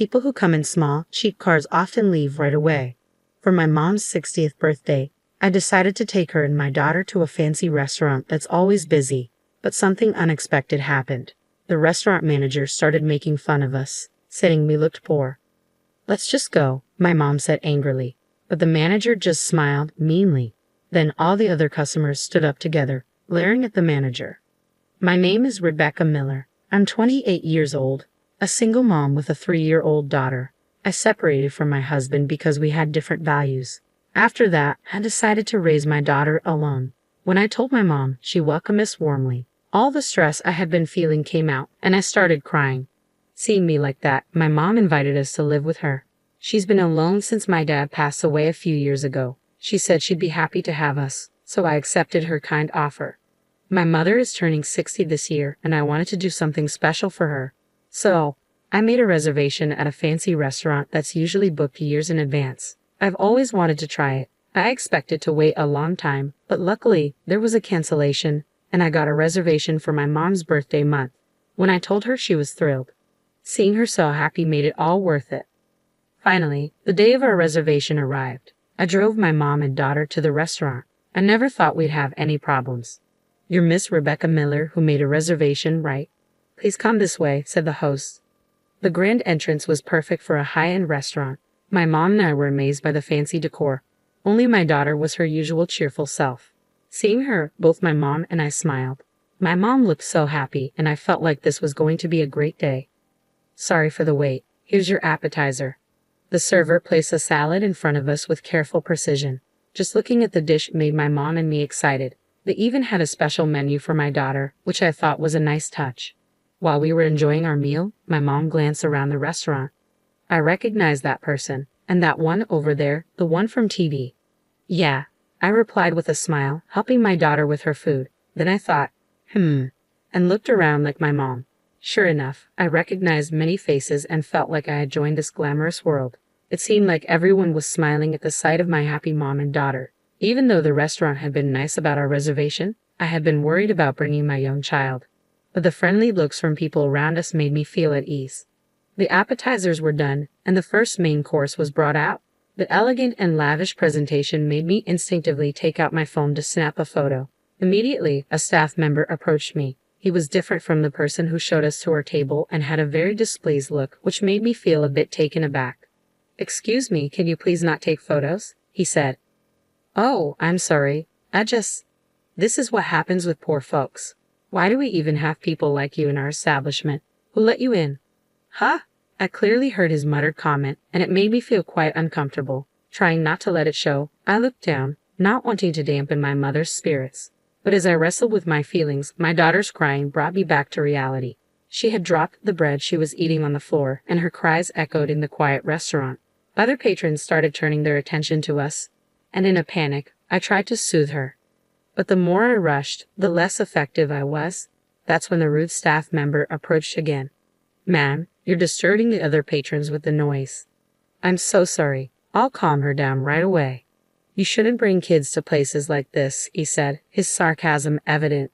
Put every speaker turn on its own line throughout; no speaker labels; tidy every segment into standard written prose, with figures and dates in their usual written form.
People who come in small, cheap cars often leave right away. For my mom's 60th birthday, I decided to take her and my daughter to a fancy restaurant that's always busy, but something unexpected happened. The restaurant manager started making fun of us, saying we looked poor. "Let's just go," my mom said angrily, but the manager just smiled meanly. Then all the other customers stood up together, glaring at the manager. My name is Rebecca Miller. I'm 28 years old, a single mom with a 3-year-old daughter. I separated from my husband because we had different values. After that, I decided to raise my daughter alone. When I told my mom, she welcomed us warmly. All the stress I had been feeling came out, and I started crying. Seeing me like that, my mom invited us to live with her. She's been alone since my dad passed away a few years ago. She said she'd be happy to have us, so I accepted her kind offer. My mother is turning 60 this year, and I wanted to do something special for her. So, I made a reservation at a fancy restaurant that's usually booked years in advance. I've always wanted to try it. I expected to wait a long time, but luckily, there was a cancellation, and I got a reservation for my mom's birthday month. When I told her, she was thrilled. Seeing her so happy made it all worth it. Finally, the day of our reservation arrived. I drove my mom and daughter to the restaurant. I never thought we'd have any problems. "You're Miss Rebecca Miller who made a reservation, right? Please come this way," said the host. The grand entrance was perfect for a high-end restaurant. My mom and I were amazed by the fancy decor. Only my daughter was her usual cheerful self. Seeing her, both my mom and I smiled. My mom looked so happy, and I felt like this was going to be a great day. "Sorry for the wait. Here's your appetizer." The server placed a salad in front of us with careful precision. Just looking at the dish made my mom and me excited. They even had a special menu for my daughter, which I thought was a nice touch. While we were enjoying our meal, my mom glanced around the restaurant. "I recognized that person, and that one over there, the one from TV." "Yeah," I replied with a smile, helping my daughter with her food. Then I thought, and looked around like my mom. Sure enough, I recognized many faces and felt like I had joined this glamorous world. It seemed like everyone was smiling at the sight of my happy mom and daughter. Even though the restaurant had been nice about our reservation, I had been worried about bringing my young child. But the friendly looks from people around us made me feel at ease. The appetizers were done, and the first main course was brought out. The elegant and lavish presentation made me instinctively take out my phone to snap a photo. Immediately, a staff member approached me. He was different from the person who showed us to our table and had a very displeased look, which made me feel a bit taken aback. "Excuse me, can you please not take photos?" he said. "Oh, I'm sorry. This is what happens with poor folks. Why do we even have people like you in our establishment? Who let you in?" "Huh?" I clearly heard his muttered comment, and it made me feel quite uncomfortable. Trying not to let it show, I looked down, not wanting to dampen my mother's spirits. But as I wrestled with my feelings, my daughter's crying brought me back to reality. She had dropped the bread she was eating on the floor, and her cries echoed in the quiet restaurant. Other patrons started turning their attention to us, and in a panic, I tried to soothe her. But the more I rushed, the less effective I was. That's when the rude staff member approached again. "Ma'am, you're disturbing the other patrons with the noise." "I'm so sorry. I'll calm her down right away." "You shouldn't bring kids to places like this," he said, his sarcasm evident.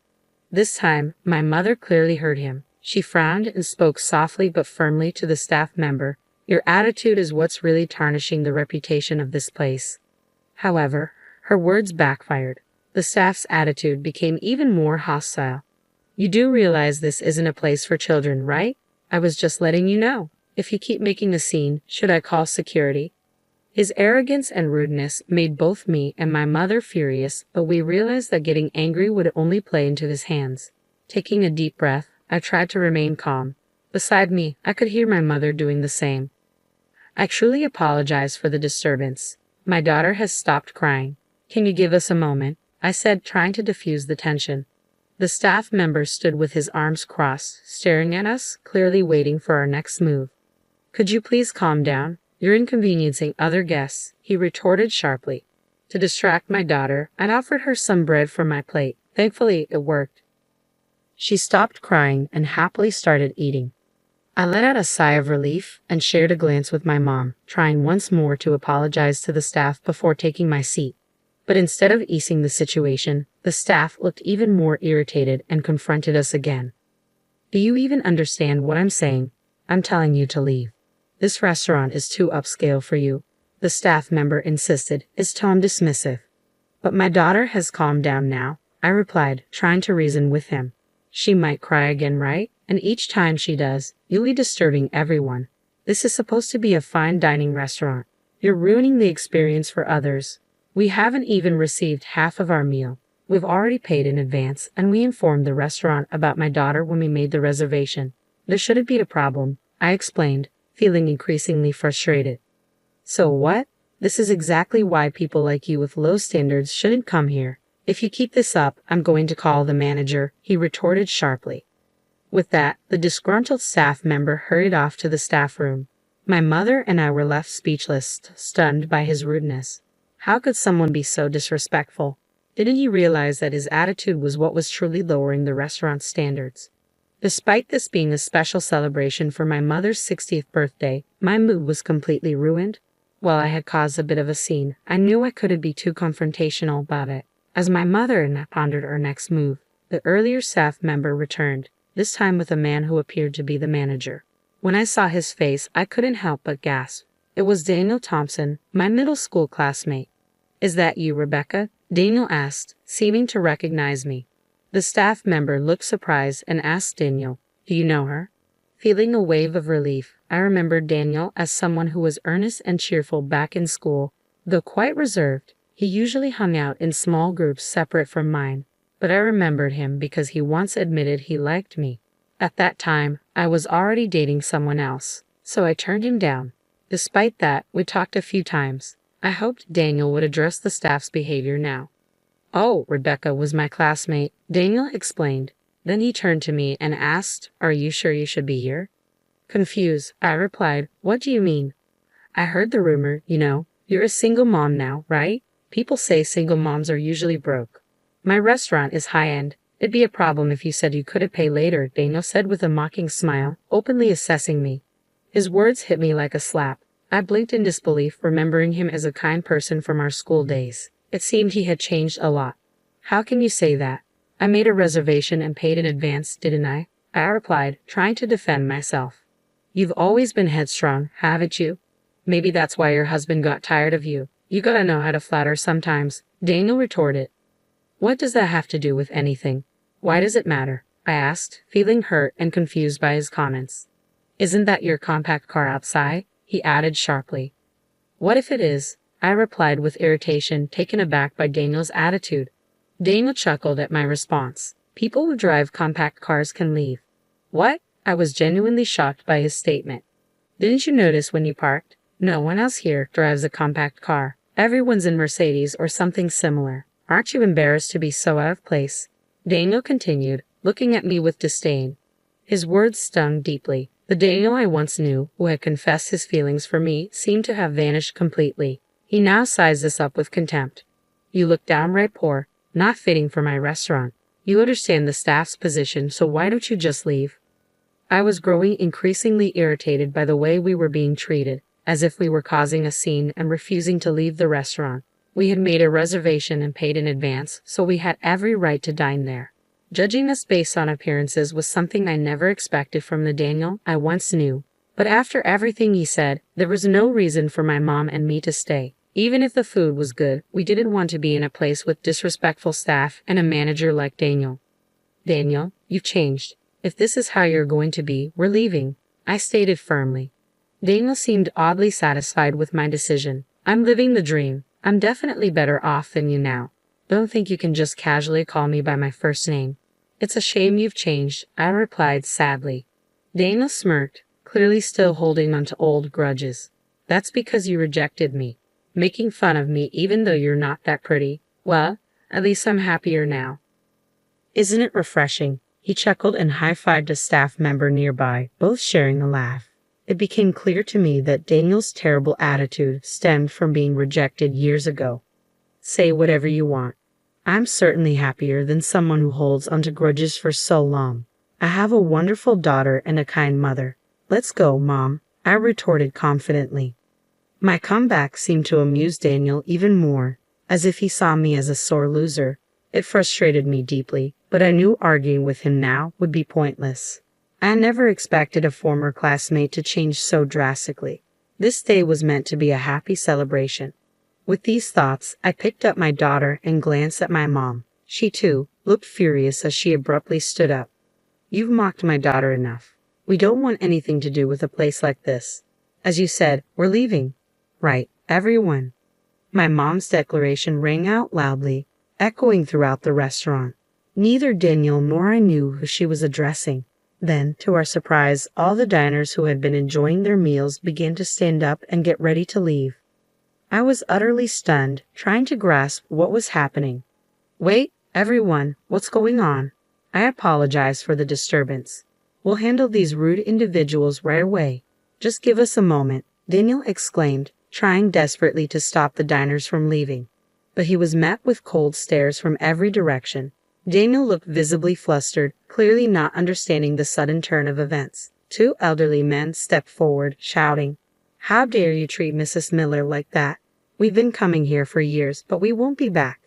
This time, my mother clearly heard him. She frowned and spoke softly but firmly to the staff member. "Your attitude is what's really tarnishing the reputation of this place." However, her words backfired. The staff's attitude became even more hostile. "You do realize this isn't a place for children, right? I was just letting you know. If you keep making a scene, should I call security?" His arrogance and rudeness made both me and my mother furious, but we realized that getting angry would only play into his hands. Taking a deep breath, I tried to remain calm. Beside me, I could hear my mother doing the same. "I truly apologize for the disturbance. My daughter has stopped crying. Can you give us a moment?" I said, trying to diffuse the tension. The staff member stood with his arms crossed, staring at us, clearly waiting for our next move. "Could you please calm down? You're inconveniencing other guests," he retorted sharply. To distract my daughter, I'd offered her some bread from my plate. Thankfully, it worked. She stopped crying and happily started eating. I let out a sigh of relief and shared a glance with my mom, trying once more to apologize to the staff before taking my seat. But instead of easing the situation, the staff looked even more irritated and confronted us again. "Do you even understand what I'm saying? I'm telling you to leave." This restaurant is too upscale for you, the staff member insisted, his tone dismissive. But my daughter has calmed down now, I replied, trying to reason with him. She might cry again, right? And each time she does, you'll be disturbing everyone. This is supposed to be a fine dining restaurant. You're ruining the experience for others. We haven't even received half of our meal. We've already paid in advance, and we informed the restaurant about my daughter when we made the reservation. There shouldn't be a problem, I explained, feeling increasingly frustrated. So what? This is exactly why people like you with low standards shouldn't come here. If you keep this up, I'm going to call the manager, he retorted sharply. With that, the disgruntled staff member hurried off to the staff room. My mother and I were left speechless, stunned by his rudeness. How could someone be so disrespectful? Didn't he realize that his attitude was what was truly lowering the restaurant's standards? Despite this being a special celebration for my mother's 60th birthday, my mood was completely ruined. While I had caused a bit of a scene, I knew I couldn't be too confrontational about it. As my mother and I pondered our next move, the earlier staff member returned, this time with a man who appeared to be the manager. When I saw his face, I couldn't help but gasp. It was Daniel Thompson, my middle school classmate. Is that you, Rebecca? Daniel asked, seeming to recognize me. The staff member looked surprised and asked Daniel, do you know her? Feeling a wave of relief, I remembered Daniel as someone who was earnest and cheerful back in school. Though quite reserved, he usually hung out in small groups separate from mine. But I remembered him because he once admitted he liked me. At that time, I was already dating someone else, so I turned him down. Despite that, we talked a few times. I hoped Daniel would address the staff's behavior now. Oh, Rebecca was my classmate, Daniel explained. Then he turned to me and asked, are you sure you should be here? Confused, I replied, what do you mean? I heard the rumor, you're a single mom now, right? People say single moms are usually broke. My restaurant is high-end. It'd be a problem if you said you couldn't pay later, Daniel said with a mocking smile, openly assessing me. His words hit me like a slap. I blinked in disbelief, remembering him as a kind person from our school days. It seemed he had changed a lot. How can you say that? I made a reservation and paid in advance, didn't I? I replied, trying to defend myself. You've always been headstrong, haven't you? Maybe that's why your husband got tired of you. You gotta know how to flatter sometimes, Daniel retorted. What does that have to do with anything? Why does it matter? I asked, feeling hurt and confused by his comments. Isn't that your compact car outside? He added sharply. What if it is? I replied with irritation, taken aback by Daniel's attitude. Daniel chuckled at my response. People who drive compact cars can leave. What? I was genuinely shocked by his statement. Didn't you notice when you parked? No one else here drives a compact car. Everyone's in Mercedes or something similar. Aren't you embarrassed to be so out of place? Daniel continued, looking at me with disdain. His words stung deeply. The Daniel I once knew, who had confessed his feelings for me, seemed to have vanished completely. He now sized us up with contempt. You look downright poor, not fitting for my restaurant. You understand the staff's position, so why don't you just leave? I was growing increasingly irritated by the way we were being treated, as if we were causing a scene and refusing to leave the restaurant. We had made a reservation and paid in advance, so we had every right to dine there. Judging us based on appearances was something I never expected from the Daniel I once knew. But after everything he said, there was no reason for my mom and me to stay. Even if the food was good, we didn't want to be in a place with disrespectful staff and a manager like Daniel. Daniel, you've changed. If this is how you're going to be, we're leaving, I stated firmly. Daniel seemed oddly satisfied with my decision. I'm living the dream. I'm definitely better off than you now. Don't think you can just casually call me by my first name. It's a shame you've changed, I replied sadly. Daniel smirked, clearly still holding on to old grudges. That's because you rejected me, making fun of me even though you're not that pretty. Well, at least I'm happier now. Isn't it refreshing? He chuckled and high-fived a staff member nearby, both sharing a laugh. It became clear to me that Daniel's terrible attitude stemmed from being rejected years ago. Say whatever you want. I'm certainly happier than someone who holds onto grudges for so long. I have a wonderful daughter and a kind mother. Let's go, Mom, I retorted confidently. My comeback seemed to amuse Daniel even more, as if he saw me as a sore loser. It frustrated me deeply, but I knew arguing with him now would be pointless. I never expected a former classmate to change so drastically. This day was meant to be a happy celebration. With these thoughts, I picked up my daughter and glanced at my mom. She, too, looked furious as she abruptly stood up. You've mocked my daughter enough. We don't want anything to do with a place like this. As you said, we're leaving. Right, everyone. My mom's declaration rang out loudly, echoing throughout the restaurant. Neither Daniel nor I knew who she was addressing. Then, to our surprise, all the diners who had been enjoying their meals began to stand up and get ready to leave. I was utterly stunned, trying to grasp what was happening. Wait, everyone, what's going on? I apologize for the disturbance. We'll handle these rude individuals right away. Just give us a moment, Daniel exclaimed, trying desperately to stop the diners from leaving. But he was met with cold stares from every direction. Daniel looked visibly flustered, clearly not understanding the sudden turn of events. Two elderly men stepped forward, shouting, "How dare you treat Mrs. Miller like that? We've been coming here for years, but we won't be back."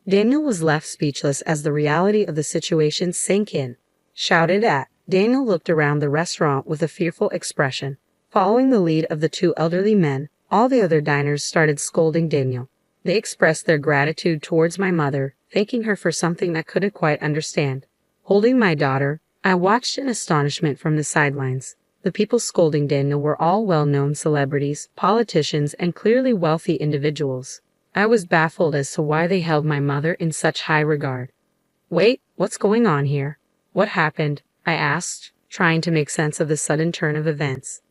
Daniel was left speechless as the reality of the situation sank in. Shouted at, Daniel looked around the restaurant with a fearful expression. Following the lead of the two elderly men, all the other diners started scolding Daniel. They expressed their gratitude towards my mother, thanking her for something I couldn't quite understand. Holding my daughter, I watched in astonishment from the sidelines. The people scolding Daniel were all well-known celebrities, politicians, and clearly wealthy individuals. I was baffled as to why they held my mother in such high regard. Wait, what's going on here? What happened? I asked, trying to make sense of the sudden turn of events.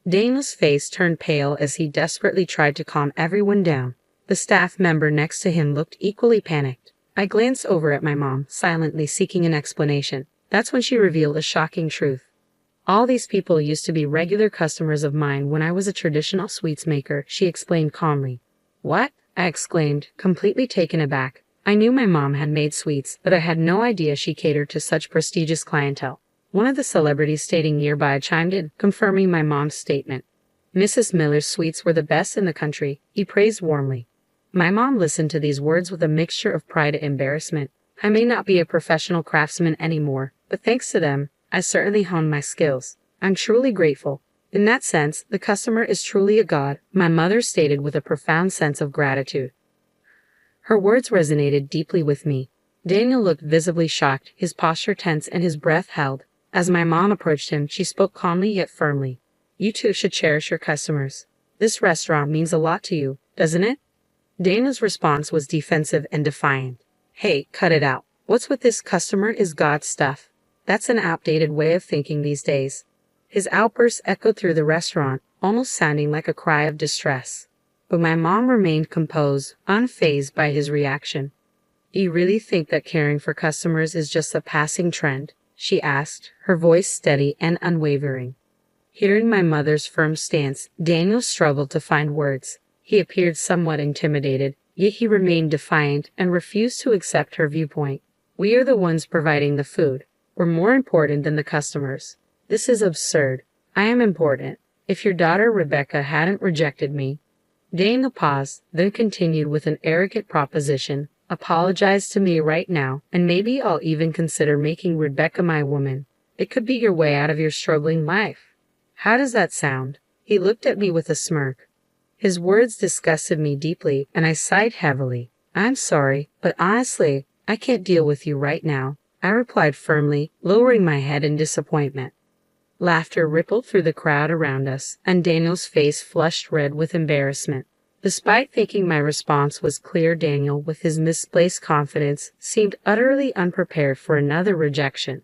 Daniel's face turned pale as he desperately tried to calm everyone down. The staff member next to him looked equally panicked. I glanced over at my mom, silently seeking an explanation. That's when she revealed a shocking truth. All these people used to be regular customers of mine when I was a traditional sweets maker, she explained calmly. What? I exclaimed, completely taken aback. I knew my mom had made sweets, but I had no idea she catered to such prestigious clientele. One of the celebrities standing nearby chimed in, confirming my mom's statement. Mrs. Miller's sweets were the best in the country, he praised warmly. My mom listened to these words with a mixture of pride and embarrassment. I may not be a professional craftsman anymore, but thanks to them, I certainly honed my skills. I'm truly grateful. In that sense, the customer is truly a god, my mother stated with a profound sense of gratitude. Her words resonated deeply with me. Daniel looked visibly shocked, his posture tense and his breath held. As my mom approached him, she spoke calmly yet firmly. You too should cherish your customers. This restaurant means a lot to you, doesn't it? Daniel's response was defensive and defiant. Hey, cut it out. What's with this customer is God stuff? That's an outdated way of thinking these days. His outburst echoed through the restaurant, almost sounding like a cry of distress. But my mom remained composed, unfazed by his reaction. Do you really think that caring for customers is just a passing trend? She asked, her voice steady and unwavering. Hearing my mother's firm stance, Daniel struggled to find words. He appeared somewhat intimidated, yet he remained defiant and refused to accept her viewpoint. We are the ones providing the food. We're more important than the customers. This is absurd. I am important. If your daughter Rebecca hadn't rejected me. Daniel paused, then continued with an arrogant proposition. Apologize to me right now, and maybe I'll even consider making Rebecca my woman. It could be your way out of your struggling life. How does that sound? He looked at me with a smirk. His words disgusted me deeply, and I sighed heavily. I'm sorry, but honestly, I can't deal with you right now, I replied firmly, lowering my head in disappointment. Laughter rippled through the crowd around us, and Daniel's face flushed red with embarrassment. Despite thinking my response was clear, Daniel, with his misplaced confidence, seemed utterly unprepared for another rejection.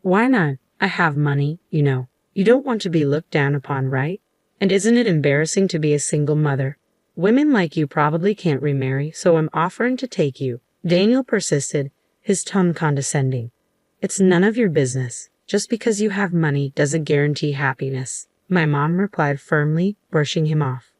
Why not? I have money, you know. You don't want to be looked down upon, right? And isn't it embarrassing to be a single mother? Women like you probably can't remarry, so I'm offering to take you. Daniel persisted, his tone condescending. It's none of your business. Just because you have money doesn't guarantee happiness, my mom replied firmly, brushing him off.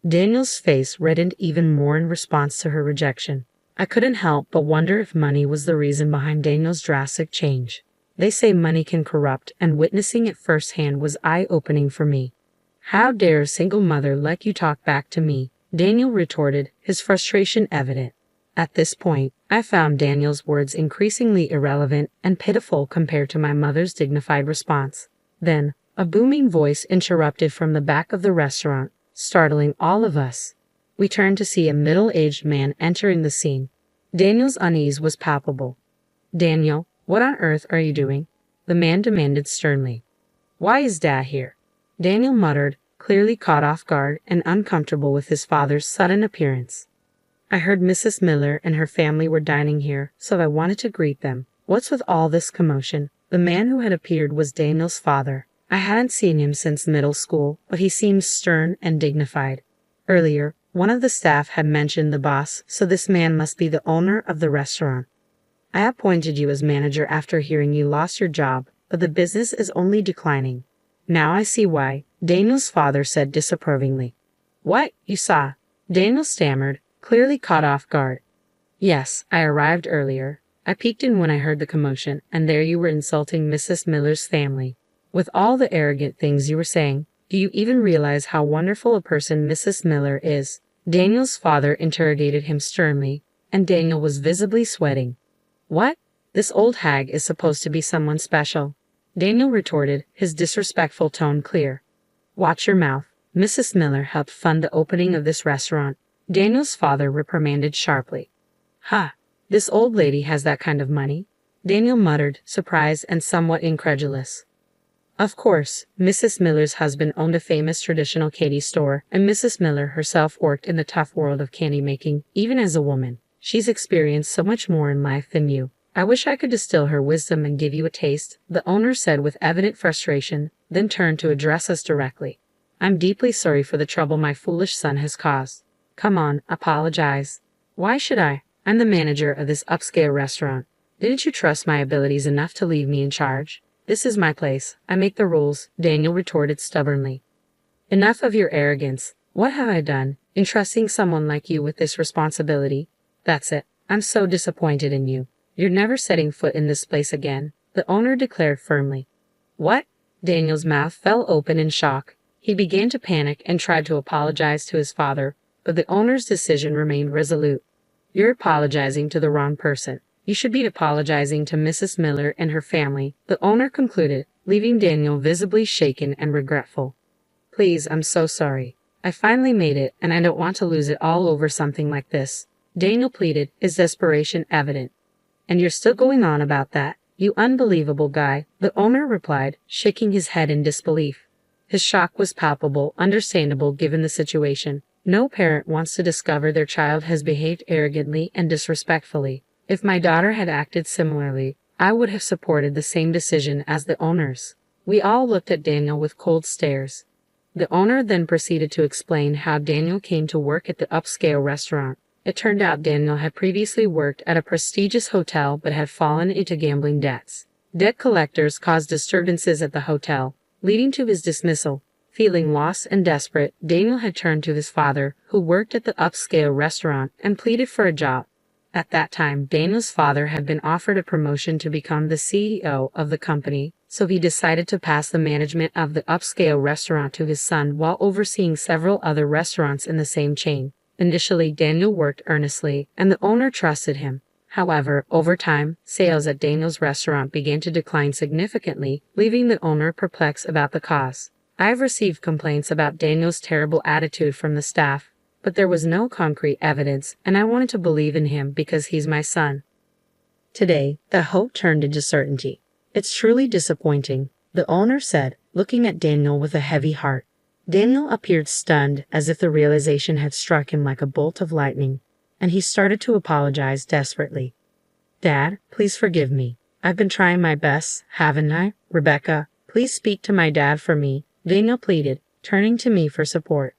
Daniel's face reddened even more in response to her rejection. I couldn't help but wonder if money was the reason behind Daniel's drastic change. They say money can corrupt, and witnessing it firsthand was eye-opening for me. How dare a single mother let you talk back to me? Daniel retorted, his frustration evident. At this point, I found Daniel's words increasingly irrelevant and pitiful compared to my mother's dignified response. Then, a booming voice interrupted from the back of the restaurant, startling all of us. We turned to see a middle-aged man entering the scene. Daniel's unease was palpable. "Daniel, what on earth are you doing?" the man demanded sternly. "Why is Dad here?" Daniel muttered, clearly caught off guard and uncomfortable with his father's sudden appearance. "I heard Mrs. Miller and her family were dining here, so I wanted to greet them. What's with all this commotion?" The man who had appeared was Daniel's father. I hadn't seen him since middle school, but he seemed stern and dignified. Earlier, one of the staff had mentioned the boss, so this man must be the owner of the restaurant. "I appointed you as manager after hearing you lost your job, but the business is only declining." "Now I see why," Daniel's father said disapprovingly. "What, you saw?" Daniel stammered, clearly caught off guard. "Yes, I arrived earlier. I peeked in when I heard the commotion, and there you were insulting Mrs. Miller's family. With all the arrogant things you were saying, do you even realize how wonderful a person Mrs. Miller is?" Daniel's father interrogated him sternly, and Daniel was visibly sweating. "What? This old hag is supposed to be someone special?" Daniel retorted, his disrespectful tone clear. "Watch your mouth. Mrs. Miller helped fund the opening of this restaurant," Daniel's father reprimanded sharply. "Ha! This old lady has that kind of money?" Daniel muttered, surprised and somewhat incredulous. Of course, Mrs. Miller's husband owned a famous traditional candy store, and Mrs. Miller herself worked in the tough world of candy making, even as a woman. She's experienced so much more in life than you. I wish I could distill her wisdom and give you a taste, the owner said with evident frustration, then turned to address us directly. "I'm deeply sorry for the trouble my foolish son has caused. Come on, apologize." "Why should I? I'm the manager of this upscale restaurant. Didn't you trust my abilities enough to leave me in charge? This is my place. I make the rules," Daniel retorted stubbornly. "Enough of your arrogance. What have I done, entrusting someone like you with this responsibility? That's it. I'm so disappointed in you. You're never setting foot in this place again," the owner declared firmly. "What?" Daniel's mouth fell open in shock. He began to panic and tried to apologize to his father, but the owner's decision remained resolute. "You're apologizing to the wrong person. You should be apologizing to Mrs. Miller and her family," the owner concluded, leaving Daniel visibly shaken and regretful. "Please, I'm so sorry. I finally made it, and I don't want to lose it all over something like this," Daniel pleaded, his desperation evident. "And you're still going on about that, you unbelievable guy," the owner replied, shaking his head in disbelief. His shock was palpable, understandable given the situation. No parent wants to discover their child has behaved arrogantly and disrespectfully. If my daughter had acted similarly, I would have supported the same decision as the owners. We all looked at Daniel with cold stares. The owner then proceeded to explain how Daniel came to work at the upscale restaurant. It turned out Daniel had previously worked at a prestigious hotel but had fallen into gambling debts. Debt collectors caused disturbances at the hotel, leading to his dismissal. Feeling lost and desperate, Daniel had turned to his father, who worked at the upscale restaurant, and pleaded for a job. At that time, Daniel's father had been offered a promotion to become the CEO of the company, so he decided to pass the management of the upscale restaurant to his son while overseeing several other restaurants in the same chain. Initially, Daniel worked earnestly, and the owner trusted him. However, over time, sales at Daniel's restaurant began to decline significantly, leaving the owner perplexed about the cause. I've received complaints about Daniel's terrible attitude from the staff, but there was no concrete evidence, and I wanted to believe in him because he's my son. Today, the hope turned into certainty. "It's truly disappointing," the owner said, looking at Daniel with a heavy heart. Daniel appeared stunned, as if the realization had struck him like a bolt of lightning, and he started to apologize desperately. "Dad, please forgive me. I've been trying my best, haven't I? Rebecca, please speak to my dad for me," Daniel pleaded, turning to me for support.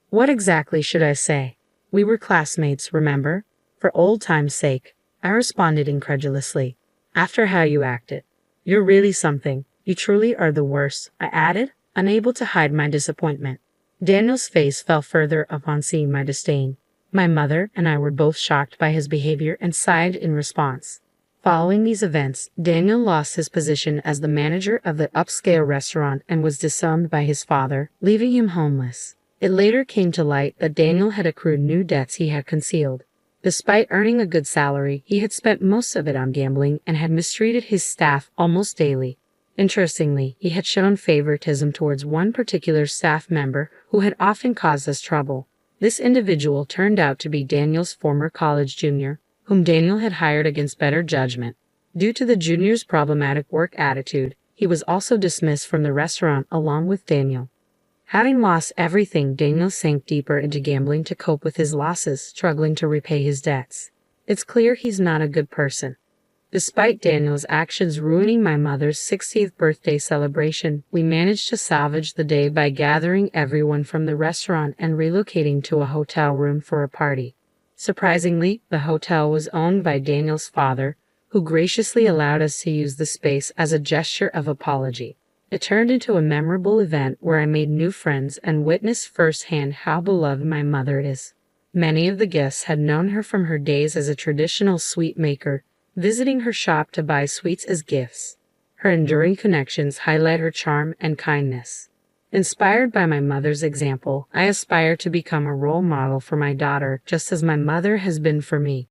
"What exactly should I say? We were classmates, remember? For old time's sake," I responded incredulously. "After how you acted. You're really something. You truly are the worst," I added, unable to hide my disappointment. Daniel's face fell further upon seeing my disdain. My mother and I were both shocked by his behavior and sighed in response. Following these events, Daniel lost his position as the manager of the upscale restaurant and was disowned by his father, leaving him homeless. It later came to light that Daniel had accrued new debts he had concealed. Despite earning a good salary, he had spent most of it on gambling and had mistreated his staff almost daily. Interestingly, he had shown favoritism towards one particular staff member who had often caused us trouble. This individual turned out to be Daniel's former college junior, whom Daniel had hired against better judgment. Due to the junior's problematic work attitude, he was also dismissed from the restaurant along with Daniel. Having lost everything, Daniel sank deeper into gambling to cope with his losses, struggling to repay his debts. It's clear he's not a good person. Despite Daniel's actions ruining my mother's 60th birthday celebration, we managed to salvage the day by gathering everyone from the restaurant and relocating to a hotel room for a party. Surprisingly, the hotel was owned by Daniel's father, who graciously allowed us to use the space as a gesture of apology. It turned into a memorable event where I made new friends and witnessed firsthand how beloved my mother is. Many of the guests had known her from her days as a traditional sweet maker, visiting her shop to buy sweets as gifts. Her enduring connections highlight her charm and kindness. Inspired by my mother's example, I aspire to become a role model for my daughter just as my mother has been for me.